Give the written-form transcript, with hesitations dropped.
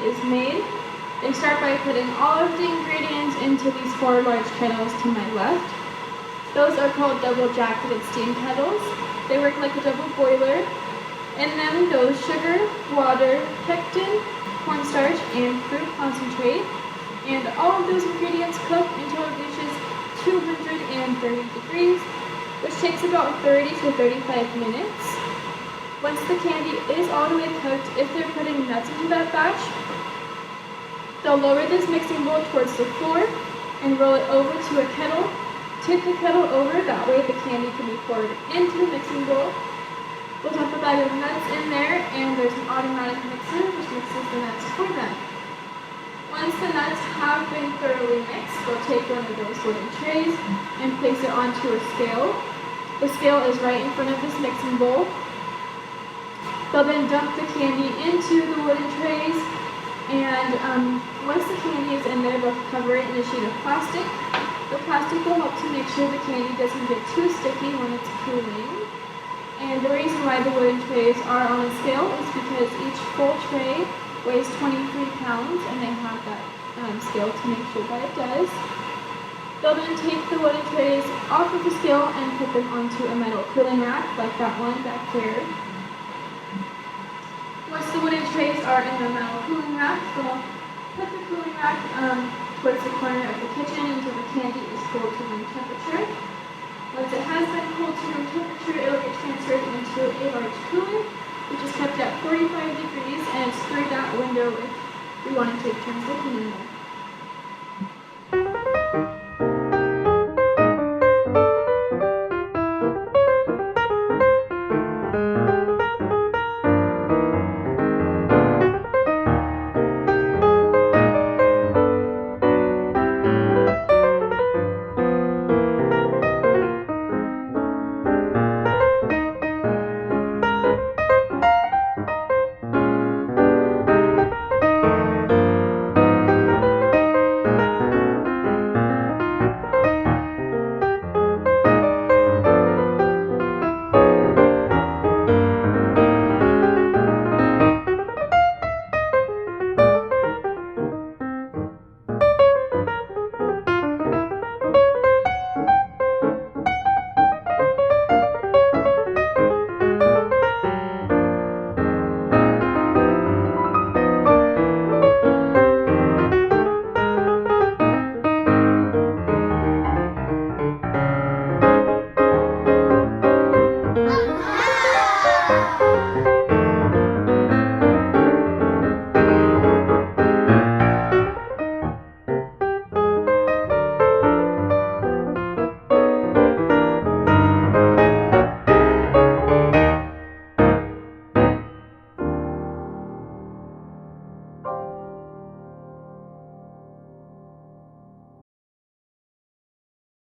is made. They start by putting all of the ingredients into these 4 large kettles to my left. Those are called double-jacketed steam kettles. They work like a double boiler. In them goes sugar, water, pectin, cornstarch, and fruit concentrate. And all of those ingredients cook until it reaches 230 degrees, which takes about 30 to 35 minutes. Once the candy is all the way cooked, if they're putting nuts into that batch, they'll lower this mixing bowl towards the floor and roll it over to a kettle. Tip the kettle over, that way the candy can be poured into the mixing bowl. We'll dump a bag of nuts in there, and there's an automatic mixer which mixes the nuts for them. Once the nuts have been thoroughly mixed, we'll take one of those wooden trays and place it onto a scale. The scale is right in front of this mixing bowl. They'll then dump the candy into the wooden trays, and once the candy is in there, they'll cover it in a sheet of plastic. The plastic will help to make sure the candy doesn't get too sticky when it's cooling. And the reason why the wooden trays are on a scale is because each full tray weighs 23 pounds, and they have that scale to make sure that it does. They'll then take the wooden trays off of the scale and put them onto a metal cooling rack like that one back there. Once the wooden trays are in the metal cooling rack, they'll put the cooling rack towards the corner of the kitchen until the candy is cooled to room temperature. Once it has been cooled to room temperature, it'll get transferred into a large cooler, which is kept at 45 degrees, and it's through that window if we want to take turns looking in there.